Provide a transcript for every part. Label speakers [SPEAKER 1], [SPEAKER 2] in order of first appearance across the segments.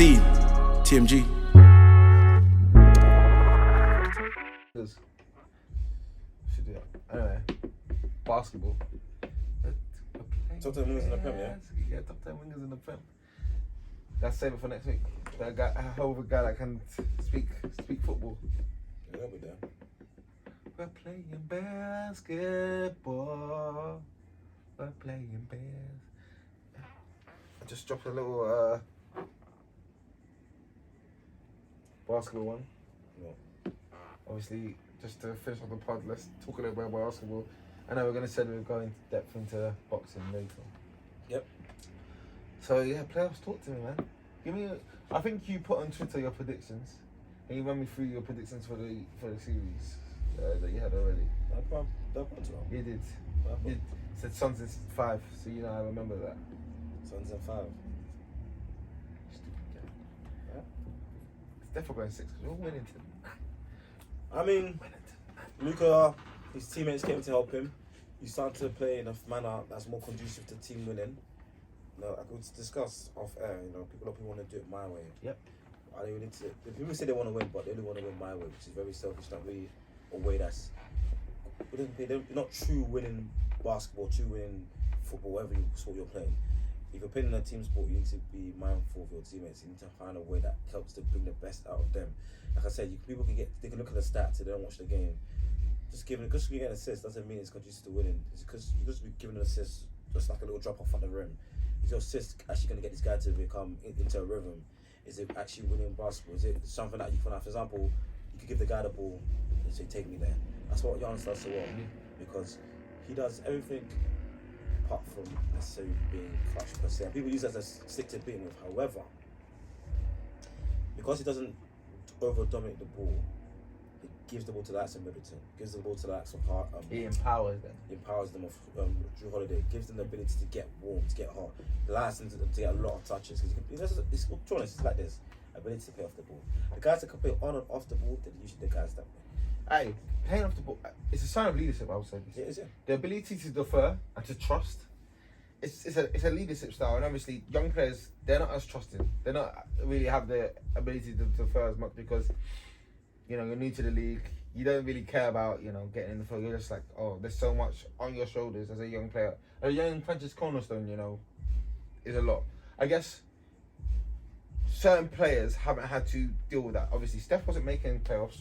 [SPEAKER 1] See you, TMG.
[SPEAKER 2] Should do it. Anyway, basketball.
[SPEAKER 3] Top 10 wingers in the Prem, yeah?
[SPEAKER 2] Yeah, top 10 wingers in the Prem. That's save it for next week. That guy, a hell of a guy that can speak football.
[SPEAKER 3] Yeah, they'll be there.
[SPEAKER 2] We're playing basketball. We're playing I just dropped a little basketball one.
[SPEAKER 3] No.
[SPEAKER 2] Obviously, just to finish off the pod, let's talk a little bit about basketball. I know we're going to say we're going depth into boxing later.
[SPEAKER 3] Yep.
[SPEAKER 2] So yeah, playoffs, talk to me, man. Give me. I think you put on Twitter your predictions. Can you run me through your predictions for the series that you had already? You did. You said Suns in 5, so you know I remember that.
[SPEAKER 3] Suns in 5.
[SPEAKER 2] Stupid guy. Yeah. It's definitely going 6 because we're all winning.
[SPEAKER 3] I mean, Luka, his teammates came to help him. He started to play in a manner that's more conducive to team winning. You know, I could discuss off air. You know, people want to do it my way.
[SPEAKER 2] Yep.
[SPEAKER 3] I don't need to. People say they want to win, but they only want to win my way, which is very selfish. Not really a way that's. They're not true winning basketball, true winning football, whatever sport you're playing. If you're playing in a team sport, you need to be mindful of your teammates. You need to find a way that helps to bring the best out of them. Like I said, people can look at the stats if they don't watch the game. Just you get an assist doesn't mean it's conducive to winning. It's because you just be giving an assist, just like a little drop off on the rim. Is your assist actually going to get this guy to become into a rhythm? Is it actually winning basketball? Is it something that you can, for example, you could give the guy the ball and say, take me there. That's what Giannis does so well, because he does everything apart from necessarily being clutch per se. And people use that as a stick to beating with. However, because he doesn't over-dominate the ball, it gives the ball to the likes of Middleton, gives the ball to the likes of Hart.
[SPEAKER 2] He empowers them.
[SPEAKER 3] Empowers them of Drew Holiday, gives them the ability to get warm, to get hot, allows them to get a lot of touches. It's like this, ability to play off the ball. The guys that can play on and off the ball, they're usually the guys that play.
[SPEAKER 2] Hey, playing off the ball, it's a sign of leadership, I would say.
[SPEAKER 3] Yeah, is it?
[SPEAKER 2] The ability to defer and to trust. It's a leadership style, and obviously young players, they're not as trusting. They don't really have the ability to defer as much because, you know, you're new to the league. You don't really care about, you know, getting in the field. You're just like, oh, there's so much on your shoulders as a young player. A young French's cornerstone, you know, is a lot. I guess certain players haven't had to deal with that. Obviously, Steph wasn't making playoffs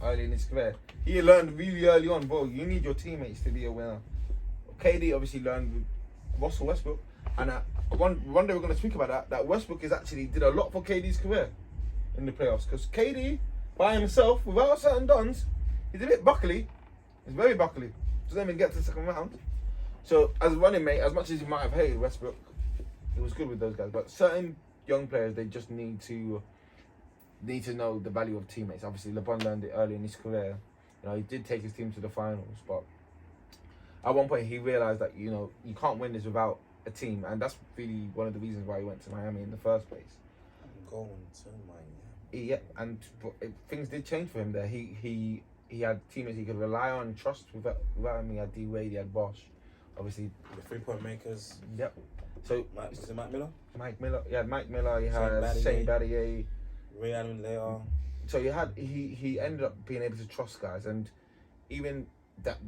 [SPEAKER 2] early in his career. He learned really early on, bro, you need your teammates to be a winner. KD obviously learned with Russell Westbrook, and one day we're going to speak about that Westbrook did a lot for KD's career in the playoffs, because KD by himself, without certain dons, he's a bit buckly. He's very buckly. Doesn't even get to the second round. So as a running mate, as much as you might have hated Westbrook, he was good with those guys. But certain young players, they just need to know the value of teammates. Obviously, LeBron learned it early in his career. You know, he did take his team to the finals, but at one point he realized that, you know, you can't win this without a team, and that's really one of the reasons why he went to Miami in the first place.
[SPEAKER 3] Going to Miami.
[SPEAKER 2] Yeah, and things did change for him there. He had teammates he could rely on and trust. Without him, he had D Wade, he had Bosch, obviously
[SPEAKER 3] the 3-point makers.
[SPEAKER 2] Yep. So
[SPEAKER 3] Was it Mike Miller?
[SPEAKER 2] Mike Miller. Yeah, Mike Miller. He had Shane Battier.
[SPEAKER 3] Ray Allen later.
[SPEAKER 2] So he ended up being able to trust guys, and even that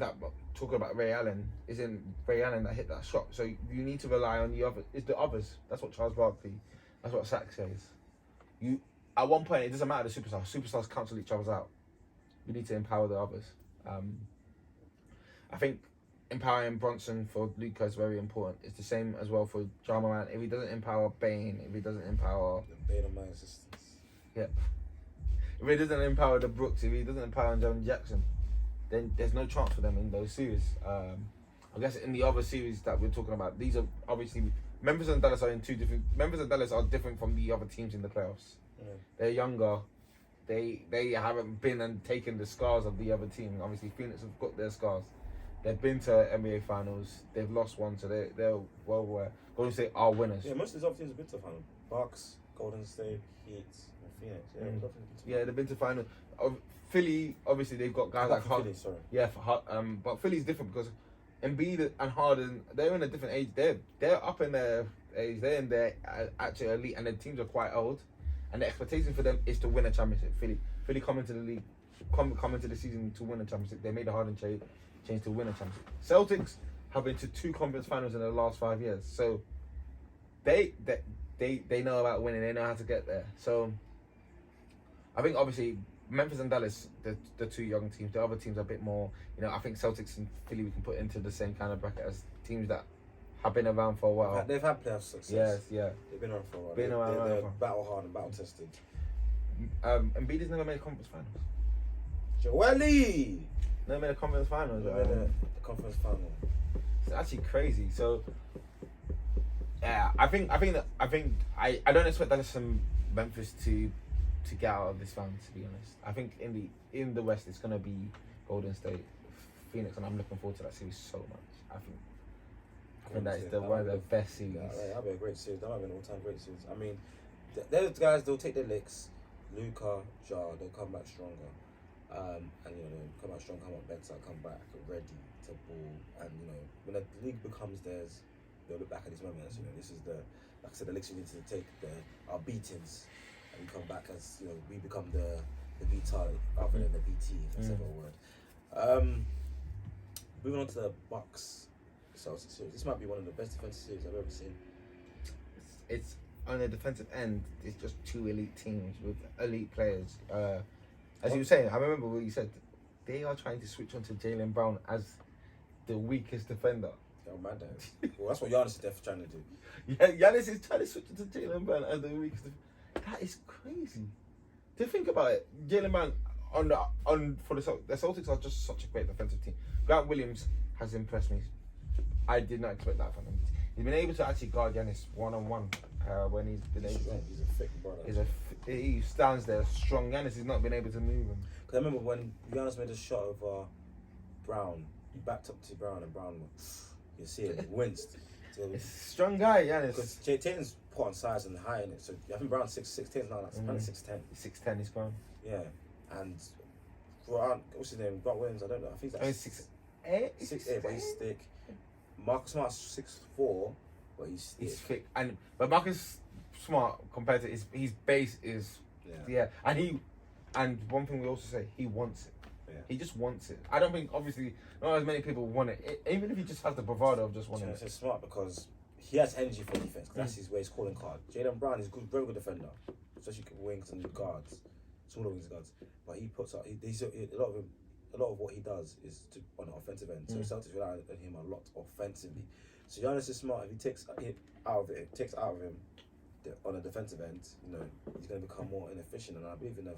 [SPEAKER 2] talking about Ray Allen, isn't Ray Allen that hit that shot. So you need to rely on the other. It's the others. That's what Charles Barkley. That's what Sack says. At one point, it doesn't matter the superstars. Superstars cancel each other out. You need to empower the others. I think empowering Bronson for Luka is very important. It's the same as well for Ja Morant. If he doesn't empower Bane, if he doesn't empower...
[SPEAKER 3] The Bane of my existence.
[SPEAKER 2] Yep. If he doesn't empower the Brooks, if he doesn't empower John Jackson, then there's no chance for them in those series. I guess in the other series that we're talking about, these are obviously... Memphis and Dallas are in two different... Memphis and Dallas are different from the other teams in the playoffs. Yeah. They're younger. They haven't been and taken the scars of the other team. Obviously, Phoenix have got their scars. They've been to NBA finals. They've lost one, so they're well aware. Golden State are winners.
[SPEAKER 3] Yeah, most of these other teams have been to finals. Bucks, Golden State, Heat, and Phoenix. Yeah,
[SPEAKER 2] they've been to finals. Philly, obviously, they've got guys like Harden. Yeah, but Philly's different because Embiid and Harden, they're in a different age. They're up in their age. They're in their actual elite, and their teams are quite old. and the expectation for them is to win a championship. Philly come into the league, come into the season to win a championship. They made a Harden change to win a championship. Celtics have been to 2 conference finals in the last 5 years, so they know about winning. They know how to get there. So I think obviously Memphis and Dallas, the 2 young teams. The other teams are a bit more, I think Celtics and Philly we can put into the same kind of bracket as teams that have been around for a while.
[SPEAKER 3] They've had playoff success.
[SPEAKER 2] Yes, yeah.
[SPEAKER 3] They've been around for a while.
[SPEAKER 2] They're
[SPEAKER 3] battle hard and battle tested.
[SPEAKER 2] Embiid has never made a conference finals.
[SPEAKER 3] Joely!
[SPEAKER 2] Never made a conference finals.
[SPEAKER 3] Never made a conference final.
[SPEAKER 2] It's actually crazy. So yeah, I don't expect Dallas and Memphis to get out of this round, to be honest. I think in the West it's gonna be Golden State, Phoenix, and I'm looking forward to that series so much. I think that is one of the best series.
[SPEAKER 3] Yeah, that'll be a great series. That might be an all-time great series. I mean, those guys, they'll take their licks. Luka, Jar, they'll come back stronger. And they'll come back strong, come back better, come back ready to ball. And when the league becomes theirs, they'll look back at these moments. This is like I said, the licks we need to take our beatings, and we come back as we become the beater rather than the BT, if that's ever a word. Moving on to the Bucks Celtics series. This might be one of the best defensive series I've ever seen.
[SPEAKER 2] It's on the defensive end. It's just 2 elite teams with elite players. As you were saying, I remember what you said. They are trying to switch onto Jaylen Brown as the weakest defender.
[SPEAKER 3] Oh man, well, that's what Giannis is definitely trying to do.
[SPEAKER 2] Yeah, Giannis is trying to switch into Jaylen Brown as the weakest defender. That is crazy. To think about it, Jaylen Brown for the Celtics are just such a great defensive team. Grant Williams has impressed me. I did not expect that from him. He's been able to actually guard Giannis one-on-one when he's been able to.
[SPEAKER 3] He's a thick brother.
[SPEAKER 2] He stands there strong. Giannis has not been able to move him.
[SPEAKER 3] Because I remember when Giannis made a shot over Brown, he backed up to Brown, and Brown, you see it, he winced.
[SPEAKER 2] It's a strong guy, Giannis.
[SPEAKER 3] Because Tatum's put on size and height in it, so I think Brown's 6'10" now, like 6'10".
[SPEAKER 2] 6'10", he's gone.
[SPEAKER 3] Yeah, and Brown, what's his name? Grant Williams, I don't know. I think he's like 6'8", but he's thick. Marcus Smart's 6'4", but he's thick.
[SPEAKER 2] He's thick, but Marcus Smart compared to his base is and one thing we also say, he wants it. Yeah. He just wants it. I don't think, obviously, not as many people want it. Even if he just has the bravado of just wanting it.
[SPEAKER 3] It's smart because he has energy for defense. That's his way. His calling card. Jaylen Brown is good, very good defender, especially wings and guards, smaller wings and guards. But he puts up. A lot of what he does is on the offensive end. So Celtics rely on him a lot offensively. So Giannis is smart. If he takes it out of him on the defensive end, he's going to become more inefficient. And I believe in the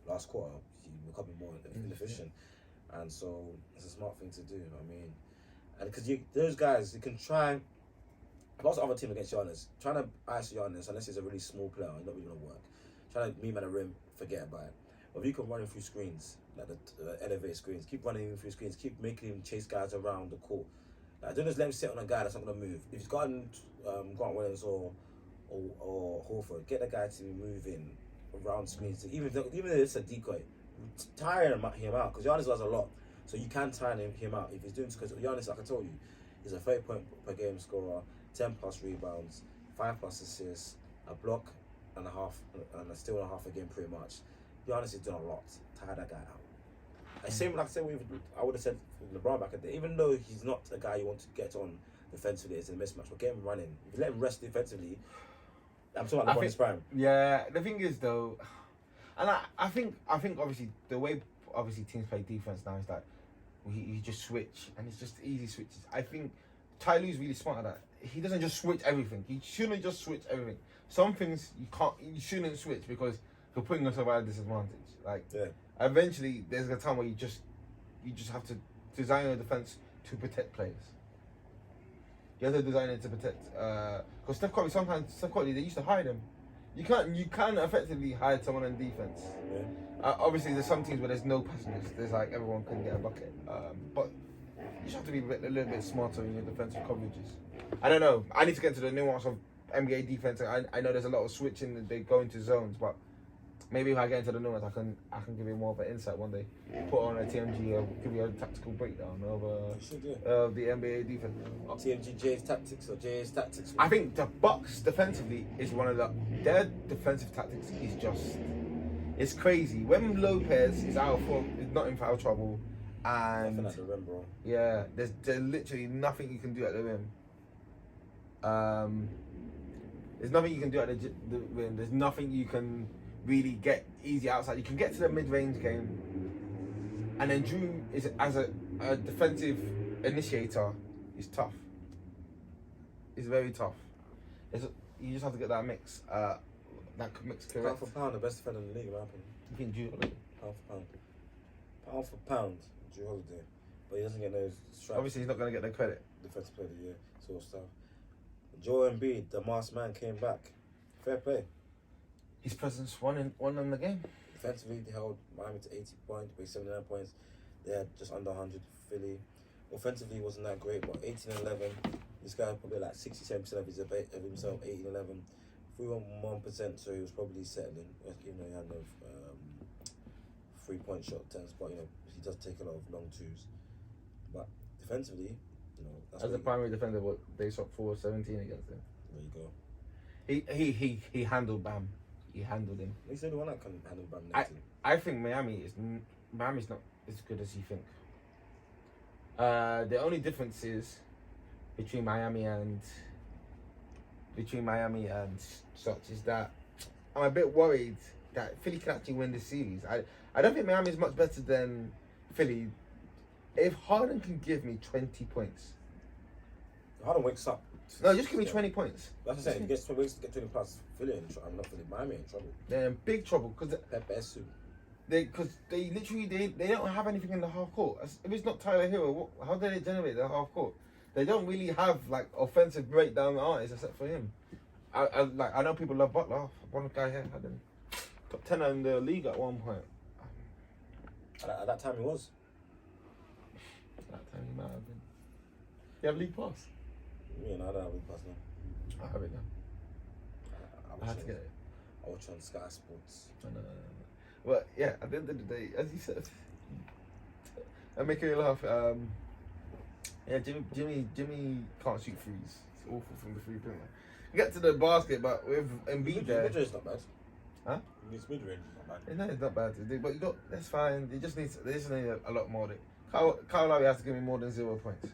[SPEAKER 3] last quarter, he's becoming more inefficient. And so it's a smart thing to do. And because those guys, you can try. Lots of other team against Giannis, trying to ice Giannis unless he's a really small player, it's not really going to work. Trying to meet him at the rim, forget about it. But if you can run him through screens, like the elevated screens, keep running him through screens, keep making him chase guys around the court. Like, don't just let him sit on a guy that's not going to move. If he's got Grant Williams or Horford, get the guy to move in around screens. Even if it's a decoy, tire him out, because Giannis does a lot. So you can tire him out if he's doing, because Giannis, like I told you, he's a 30-point per game scorer, 10 plus rebounds, 5 plus assists, a block and a half, and a steal and a half a game pretty much. Giannis is doing a lot. Tire that guy out. And same like I said, I would have said LeBron back in the day, even though he's not a guy you want to get on defensively, it's a mismatch, but get him running. If you let him rest defensively, I'm talking about LeBron's prime.
[SPEAKER 2] Yeah, the thing is though, and I think obviously the way teams play defense now is that you just switch, and it's just easy switches. I think Ty Lue's really smart at that. He doesn't just switch everything. He shouldn't just switch everything. Some things you shouldn't switch because you're putting yourself at a disadvantage. Eventually there's a time where you just have to design your defense to protect players. You have to design it to protect. Because Steph Curry, they used to hide him. You can't effectively hide someone on defense. Yeah. Obviously, there's some teams where there's no passengers. There's like everyone can get a bucket. But you just have to be a little bit smarter in your defensive coverages. I don't know. I need to get to the nuance of NBA defense. I know there's a lot of switching that they go into zones, but maybe if I get into the numbers, I can give you more of an insight one day. Put on a TMG, give you a tactical breakdown of the NBA defense.
[SPEAKER 3] TMG J's tactics or J's tactics.
[SPEAKER 2] I think the Bucks defensively is one of their defensive tactics is just, it's crazy. When Lopez is out is not in foul trouble, and
[SPEAKER 3] nothing at the rim, bro.
[SPEAKER 2] Yeah, there's literally nothing you can do at the rim. There's nothing you can do at the rim. There's nothing you can really get easy outside. You can get to the mid-range game, and then Drew is as a defensive initiator is tough. It's very tough. You just have to get that mix. That mix correct.
[SPEAKER 3] Pound for pound, the best defender in the league, in my opinion.
[SPEAKER 2] You think Drew Holiday?
[SPEAKER 3] Pound for pound. Pound for pound, Drew Holiday. But he doesn't get no stripes.
[SPEAKER 2] Obviously, he's not going to get the credit.
[SPEAKER 3] Defensive player of the year, sort of stuff. Joel Embiid, the masked man, came back. Fair play.
[SPEAKER 2] His presence won in the game.
[SPEAKER 3] Defensively, they held Miami to 80 points, but 79 points. They had just under 100 for Philly. Offensively, wasn't that great, but 18-11. This guy probably like 67% of himself, 18-11. 3.1%, so he was probably settling, even though he had no 3-point shot attempts, but he does take a lot of long twos. But defensively, that's
[SPEAKER 2] as a primary defender, they shot 4-17 against him.
[SPEAKER 3] There you go.
[SPEAKER 2] He handled Bam. He handled him.
[SPEAKER 3] He's the only one that can handle Bam next to him.
[SPEAKER 2] I think Miami's not as good as you think. The only difference is between Miami and such is that I'm a bit worried that Philly can actually win this series. I don't think Miami is much better than Philly. If Harden can give me 20 points.
[SPEAKER 3] Harden wakes up.
[SPEAKER 2] No, just give me 20 points.
[SPEAKER 3] That's what I'm saying. If he gets 20 plus, Philly in trouble. I'm not Philly. Miami in trouble.
[SPEAKER 2] They're in big trouble because they literally they don't have anything in the half court. If it's not Tyler Hero, how do they generate the half court? They don't really have like offensive breakdown artists except for him. I know people love Butler. One guy here had him top 10 in the league at one point.
[SPEAKER 3] At that time he was.
[SPEAKER 2] That time he might have been. You have league pass?
[SPEAKER 3] Yeah, no, I don't have league pass now.
[SPEAKER 2] I have it now. I had to get it.
[SPEAKER 3] I watch on Sky Sports.
[SPEAKER 2] No. But yeah, at the end of the day, as you said, I'm making you laugh. Yeah, Jimmy can't shoot threes. It's awful from the 3-point line. Get to the basket, but with Embiid there.
[SPEAKER 3] Mid-range is not bad.
[SPEAKER 2] Huh?
[SPEAKER 3] His mid-range is not bad.
[SPEAKER 2] No, it's not bad to do, but that's fine. They just need a lot more. Kyle Lowry has to give me more than 0 points.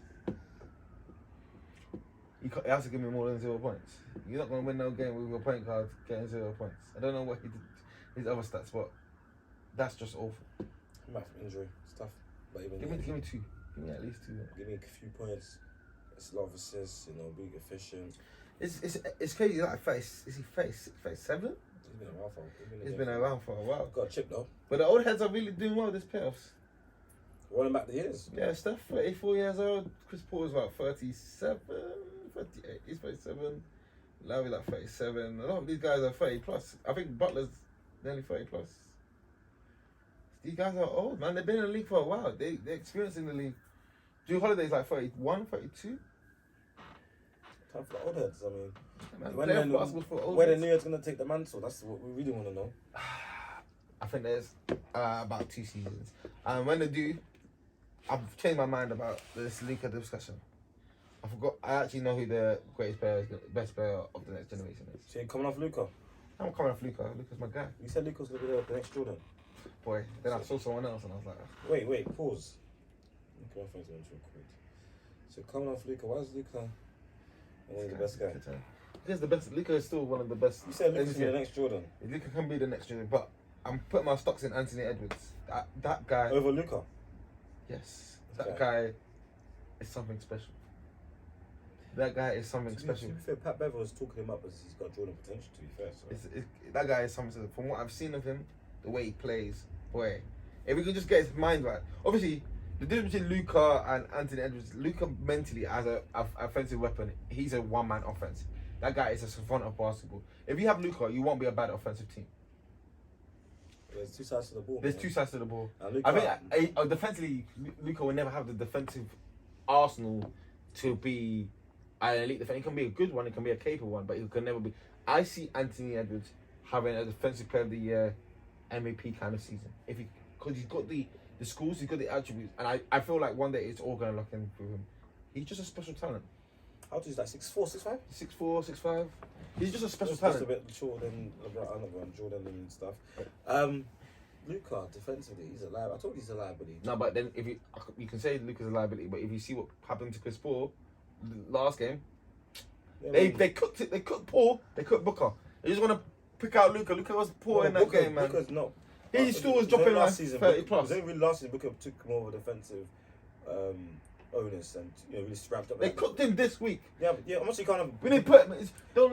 [SPEAKER 2] He has to give me more than 0 points. You're not going to win no game with your point guard getting 0 points. I don't know what he did, his other stats, but that's just awful.
[SPEAKER 3] He might have injury stuff, but even
[SPEAKER 2] give me 2. Give me at least 2.
[SPEAKER 3] Give me a few points. It's a lot of assists. Being efficient.
[SPEAKER 2] It's crazy. Like is he 36, 37?
[SPEAKER 3] He's been around for a while.
[SPEAKER 2] Got
[SPEAKER 3] a chip though.
[SPEAKER 2] But the old heads are really doing well this playoffs.
[SPEAKER 3] Rolling back the years.
[SPEAKER 2] Yeah, Steph 34 years old. Chris Paul is about 37, 38. He's 37. Lowry like 37. A lot of these guys are 30 plus. I think Butler's nearly 30 plus. These guys are old, man. They've been in the league for a while. They're experienced in the league. Drew Holiday's like 31, 32.
[SPEAKER 3] Time for the old heads. I mean,
[SPEAKER 2] when
[SPEAKER 3] the New York's going to take the mantle, that's what we really want to know.
[SPEAKER 2] I think there's about 2 seasons. And when they do, I've changed my mind about this Luka discussion. I actually know who the best player of the next generation is.
[SPEAKER 3] So you're coming off Luka?
[SPEAKER 2] I'm coming off Luka. Luka's my guy.
[SPEAKER 3] You said Luka's going to be the next Jordan.
[SPEAKER 2] Boy, then I saw someone else and I was like...
[SPEAKER 3] Wait, pause. Okay, my phone's going to record. So coming off Luka, why is Luka one of the best guys?
[SPEAKER 2] He's the best. Luka is still one of the best.
[SPEAKER 3] You said Luka's the next Jordan.
[SPEAKER 2] Luka can be the next Jordan, but I'm putting my stocks in Anthony Edwards. That guy...
[SPEAKER 3] Over Luka?
[SPEAKER 2] Yes. That guy is something special. That guy is something special.
[SPEAKER 3] To be fair, Pat Beverly was talking him up as he's got Jordan potential, to be fair. So.
[SPEAKER 2] That guy is something. From what I've seen of him, the way he plays, boy, if we can just get his mind right. Obviously, the difference between Luka and Anthony Edwards, Luka mentally as a offensive weapon, he's a one-man offense. That guy is a savant of basketball. If you have Luka, you won't be a bad offensive team.
[SPEAKER 3] There's 2 sides to the ball.
[SPEAKER 2] There's 2 sides to the ball.
[SPEAKER 3] Luka,
[SPEAKER 2] I think defensively, Luka will never have the defensive arsenal to be an elite defender. He can be a good one, he can be a capable one, but he can never be. I see Anthony Edwards having a defensive player of the year MVP kind of season. Because he's got the schools, he's got the attributes, and I feel like one day it's all gonna lock in for him. He's just a special talent.
[SPEAKER 3] How old is that? 6'4", 6'5"?
[SPEAKER 2] 6'4", 6'5". He's just a special
[SPEAKER 3] Just
[SPEAKER 2] talent.
[SPEAKER 3] a bit shorter than LeBron, Jordan and stuff. Luka, defensively, he's a liability. I told you he's a liability.
[SPEAKER 2] No, but then if you can say Luka's a liability, but if you see what happened to Chris Paul last game, they cooked it. They cooked Paul. They cooked Booker. They just want to pick out Luka. Luka was poor in that game, man.
[SPEAKER 3] Luka's not.
[SPEAKER 2] He still was dropping like 30 plus.
[SPEAKER 3] It was only really last season Booker took more of a defensive onus and really strapped up.
[SPEAKER 2] They cooked him this week.
[SPEAKER 3] Yeah, I'm actually kind of.
[SPEAKER 2] We need to put. Don't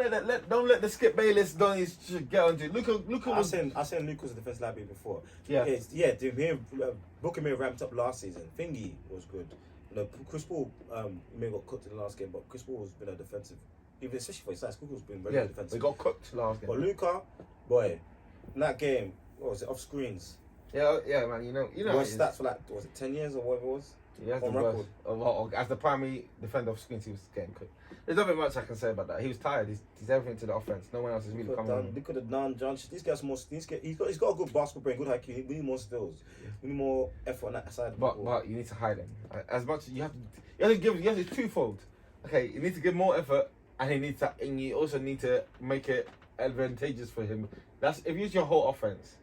[SPEAKER 2] let the Skip Bayless Donnies get onto Luka.
[SPEAKER 3] I was saying Luka was a defense liability before.
[SPEAKER 2] Yeah.
[SPEAKER 3] Booker may have ramped up last season. Thingy was good. Chris Paul may have got cooked in the last game, but Chris Paul has been a defensive, even especially for his size. Chris Paul's been very defensive.
[SPEAKER 2] They got cooked last game.
[SPEAKER 3] But Luka, boy, in that game, what was it, off screens?
[SPEAKER 2] Yeah, man. You know.
[SPEAKER 3] Worst stats for like, was it 10 years or whatever it was?
[SPEAKER 2] He has
[SPEAKER 3] on
[SPEAKER 2] the
[SPEAKER 3] record.
[SPEAKER 2] worst. As the primary defender off screens, he was getting cooked. There's nothing much I can say about that. He was tired. He's everything to the offense. No one else is really coming on.
[SPEAKER 3] Look at the John. These guys more. He's got a good basketball brain, good IQ. We need more skills. We need more effort on that side.
[SPEAKER 2] But you need to hide him as much as you have to give. You have to twofold. Okay, you need to give more effort, and you also need to make it advantageous for him. That's if you use your whole offense.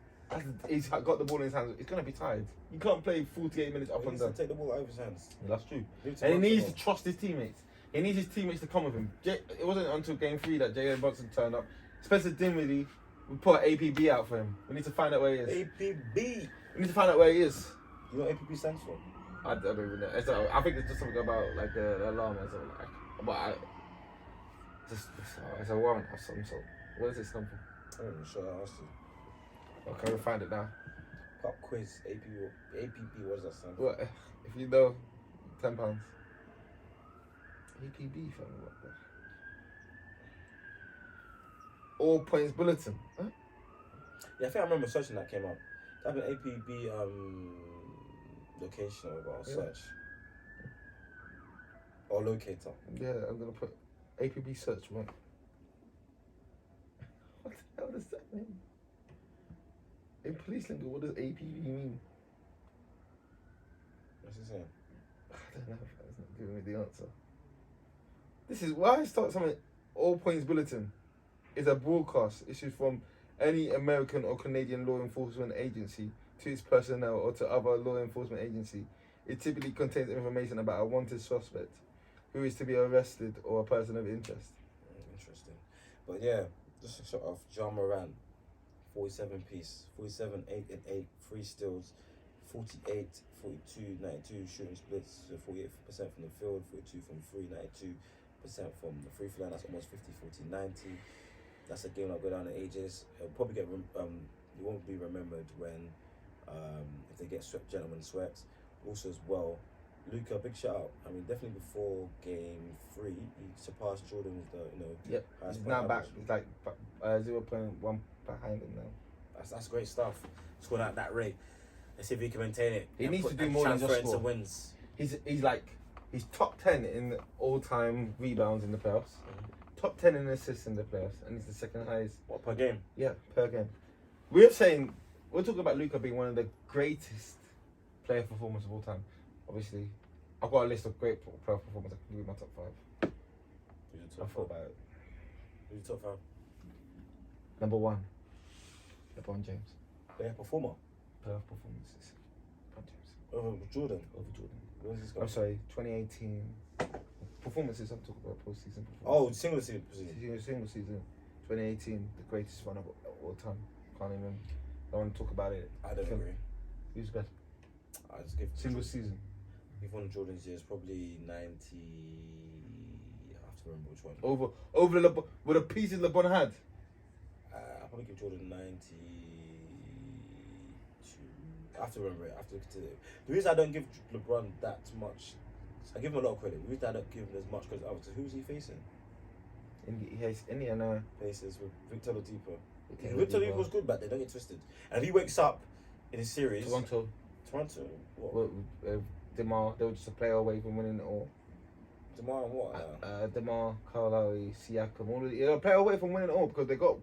[SPEAKER 2] He's got the ball in his hands. He's gonna be tired. You can't play 48 minutes up and down.
[SPEAKER 3] Take the ball out of his hands.
[SPEAKER 2] Yeah, that's true. And he needs to trust his teammates. He needs his teammates to come with him. It wasn't until game 3 that Jalen Brunson turned up. Spencer Dinwiddie, we put APB out for him. We need to find out where he is.
[SPEAKER 3] APB.
[SPEAKER 2] We need to find out where he is.
[SPEAKER 3] You know what APB stands for?
[SPEAKER 2] I don't even know. I think it's just something about like the alarm or something like. But it's a warrant of some sort. What does it stand for?
[SPEAKER 3] I'm not sure. I asked you.
[SPEAKER 2] Okay, we'll find it now.
[SPEAKER 3] Pop quiz. APB. What does that stand for?
[SPEAKER 2] What? If you know, £10. APB, fam. What the? All Points Bulletin. Huh?
[SPEAKER 3] Yeah, I think I remember searching that came up. Type in APB location or search. Or locator.
[SPEAKER 2] Yeah, I'm gonna put APB search one. What the hell does that mean? In police lingo, what does APB mean?
[SPEAKER 3] What's it saying?
[SPEAKER 2] I don't know. It's not giving me the answer. This is why I start something. All Points Bulletin is a broadcast issued from any American or Canadian law enforcement agency to its personnel or to other law enforcement agency. It typically contains information about a wanted suspect who is to be arrested or a person of interest.
[SPEAKER 3] Interesting. But yeah, just a shot of John Moran. 47 piece, 47, 8 and 8, 3 steals, 48, 42, 92 shooting splits, so 48% from the field, 42 from 3, 92% from the free throw line. That's almost 50, 40, 90. That's a game that'll go down in ages. It'll probably get you won't be remembered when if they get swept, gentlemen swept. Also as well, Luka, big shout out. I mean, definitely before game 3, he surpassed Jordan with the
[SPEAKER 2] Yep. He's now back. He's like 0.1 behind him now.
[SPEAKER 3] That's great stuff. Scored at that rate. Let's see if he can maintain it.
[SPEAKER 2] He needs to do more than just score.
[SPEAKER 3] Wins.
[SPEAKER 2] He's top 10 in all-time rebounds in the playoffs. Top 10 in assists in the playoffs, and he's the second highest.
[SPEAKER 3] What, per game?
[SPEAKER 2] Yeah, per game. We're talking about Luka being one of the greatest player performers of all time. Obviously, I've got a list of great player performers. I can give you my top 5.
[SPEAKER 3] Who's your top 5?
[SPEAKER 2] about it.
[SPEAKER 3] Who's your top 5?
[SPEAKER 2] Number 1, LeBron James.
[SPEAKER 3] Player performer?
[SPEAKER 2] Player performances. LeBron James.
[SPEAKER 3] Over Jordan?
[SPEAKER 2] Over Jordan.
[SPEAKER 3] When's this
[SPEAKER 2] I'm sorry, 2018. Performances, I'm talking about postseason performances.
[SPEAKER 3] Oh, single season.
[SPEAKER 2] Single season. 2018, the greatest run of all time. Can't even. I want to talk about it.
[SPEAKER 3] I don't agree.
[SPEAKER 2] Who's best?
[SPEAKER 3] I just give
[SPEAKER 2] Single season.
[SPEAKER 3] If one of Jordan's years, probably 90. I have to remember which one.
[SPEAKER 2] Over with the pieces LeBron had.
[SPEAKER 3] I'll probably give Jordan 92. I have to remember it. I have to look at it. The reason I don't give LeBron that much, I give him a lot of credit. The reason I don't give him as much credit to who's he facing?
[SPEAKER 2] Indiana.
[SPEAKER 3] Faces with Victor Oladipo. Victor Oladipo was good back there. Don't get twisted. And if he wakes up in his series,
[SPEAKER 2] Toronto.
[SPEAKER 3] What?
[SPEAKER 2] DeMar. They were just a player away from winning it all.
[SPEAKER 3] DeMar and what?
[SPEAKER 2] DeMar, Kyle Lowry, Siakam. All a player away from winning it all because they got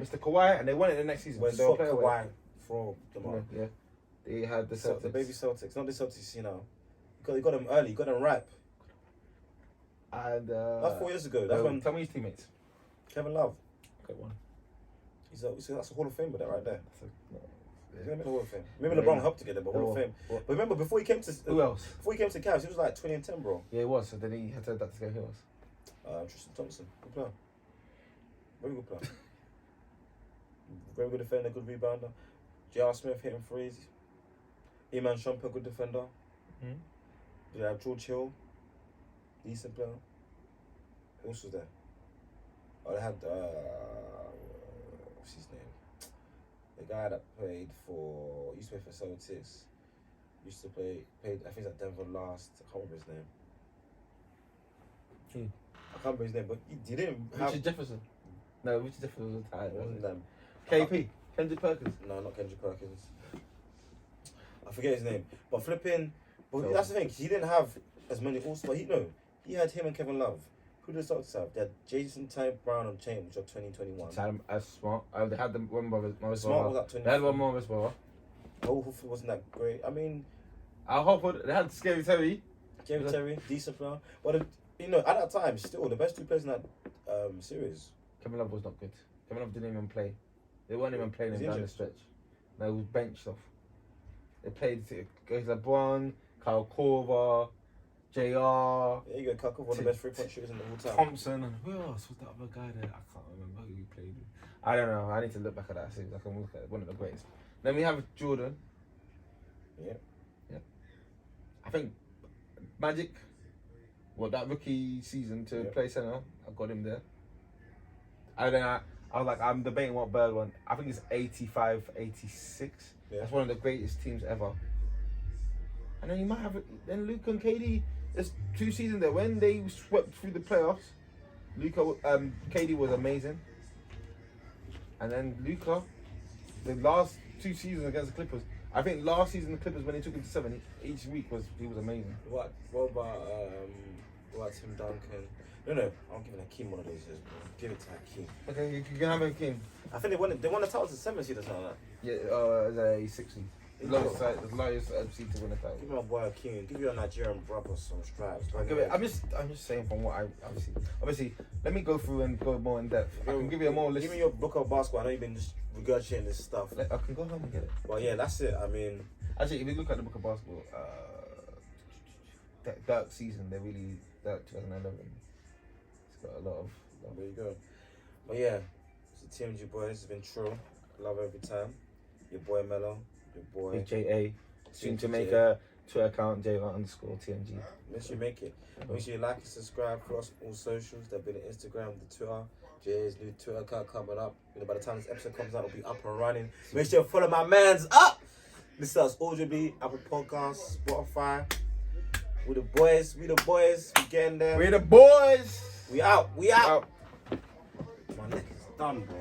[SPEAKER 2] Mr. Kawhi, and they won it the next season.
[SPEAKER 3] When
[SPEAKER 2] So they were
[SPEAKER 3] fuck
[SPEAKER 2] player away.
[SPEAKER 3] Kawhi for them up.
[SPEAKER 2] Yeah. They had the
[SPEAKER 3] The
[SPEAKER 2] Celtics.
[SPEAKER 3] baby Celtics, not the Celtics, you know. Because they got them early, got them ripe.
[SPEAKER 2] And
[SPEAKER 3] That's 4 years ago. That's when
[SPEAKER 2] tell me his teammates.
[SPEAKER 3] Kevin Love.
[SPEAKER 2] Okay, one.
[SPEAKER 3] That's a Hall of Fame, but that right there. He's gonna make the Hall of Fame. Maybe
[SPEAKER 2] Yeah.
[SPEAKER 3] LeBron helped to get there, but Hall of
[SPEAKER 2] Yeah,
[SPEAKER 3] Fame.
[SPEAKER 2] what-
[SPEAKER 3] But remember, before he came to
[SPEAKER 2] Who else?
[SPEAKER 3] Cavs, he was like 20 and 10, bro.
[SPEAKER 2] Yeah, it was. So then he had to that to go. Who else?
[SPEAKER 3] Tristan Thompson, good player. Very good player. Very good defender, good rebounder. J.R. Smith hitting threes. Iman Shumpert, good defender.
[SPEAKER 2] Mhm.
[SPEAKER 3] They have George Hill, decent player. Who else was there? Oh, they had what's his name? The guy that used to play for Celtics. Played I think at Denver last. I can't remember his name.
[SPEAKER 2] Who?
[SPEAKER 3] I can't remember his name, but he didn't have.
[SPEAKER 2] Richard Jefferson. No, Richard Jefferson was tired.
[SPEAKER 3] Wasn't them.
[SPEAKER 2] KP. Kendrick Perkins.
[SPEAKER 3] No, not Kendrick Perkins. I forget his name. But flipping, but
[SPEAKER 2] So-
[SPEAKER 3] that's the thing. He didn't have as many All-Star. He had him and Kevin Love. Who did the Celtics have? They had Jason Ty Brown and Chain, which are 2021.
[SPEAKER 2] As smart. They had them one more.
[SPEAKER 3] Smart was at 20.
[SPEAKER 2] They had one more as well.
[SPEAKER 3] Horford wasn't that great. I mean,
[SPEAKER 2] Al Horford. They had Scary Terry.
[SPEAKER 3] Jerry Terry, decent player. But at that time, still the best two players in that series.
[SPEAKER 2] Kevin Love was not good. Kevin Love didn't even play. They weren't even playing
[SPEAKER 3] Was
[SPEAKER 2] him
[SPEAKER 3] he
[SPEAKER 2] down the
[SPEAKER 3] injured?
[SPEAKER 2] stretch. No, he was benched off. They played guys like LeBron, Kyle Korver, JR,
[SPEAKER 3] There you go, Kaka, one of the best three-point shooters in the whole time.
[SPEAKER 2] Thompson, and who else was that other guy there? I can't remember who he played with. I don't know. I need to look back at that series. I can look at one of the greatest. Then we have Jordan.
[SPEAKER 3] Yeah.
[SPEAKER 2] I think Magic. Well, that rookie season to
[SPEAKER 3] Yeah.
[SPEAKER 2] play center, I got him there. And then I was like, I'm debating what Bird won. I think it's 85, 86.
[SPEAKER 3] Yeah.
[SPEAKER 2] That's one of the greatest teams ever. And then you might have then Luka and KD. There's 2 seasons there when they swept through the playoffs. KD was amazing. And then Luka, the last 2 seasons against the Clippers. I think last season the Clippers, when they took him to 7 each week, he was amazing.
[SPEAKER 3] What about Tim Duncan? No, I'm giving Hakeem one of those years, bro. Give it to Hakeem.
[SPEAKER 2] Okay, you can have Hakeem.
[SPEAKER 3] I think they won the title as a 7 seed or something like that.
[SPEAKER 2] Yeah, the 60. The lowest seed to win the title.
[SPEAKER 3] Give my boy Hakeem. Give your Nigerian brother some stripes.
[SPEAKER 2] I'm just saying from what I obviously. Let me go through and go more in depth. I can give you a more list.
[SPEAKER 3] Give me your book of basketball. I know you've been just regurgitating this stuff.
[SPEAKER 2] I can go home and get it.
[SPEAKER 3] But yeah, that's it. I mean,
[SPEAKER 2] Actually, if you look at the book of basketball, that dark season, that 2011. It's got a lot of.
[SPEAKER 3] there you go. But yeah, it's the TMG boys. It's been true. Love every time. Your boy Mello. Your boy.
[SPEAKER 2] BJA. Soon to make a Twitter account, JR_TNG.
[SPEAKER 3] Make sure you make it. Make sure you like and subscribe for us on all socials. There'll be the Instagram, the Twitter. JA's new Twitter account coming up. By the time this episode comes out, it'll be up and running. Make sure you follow my mans up. This is audibly Apple Podcasts, Spotify. We the boys. We getting there.
[SPEAKER 2] We're the boys.
[SPEAKER 3] We out.
[SPEAKER 2] Out.
[SPEAKER 3] My neck is done, bro.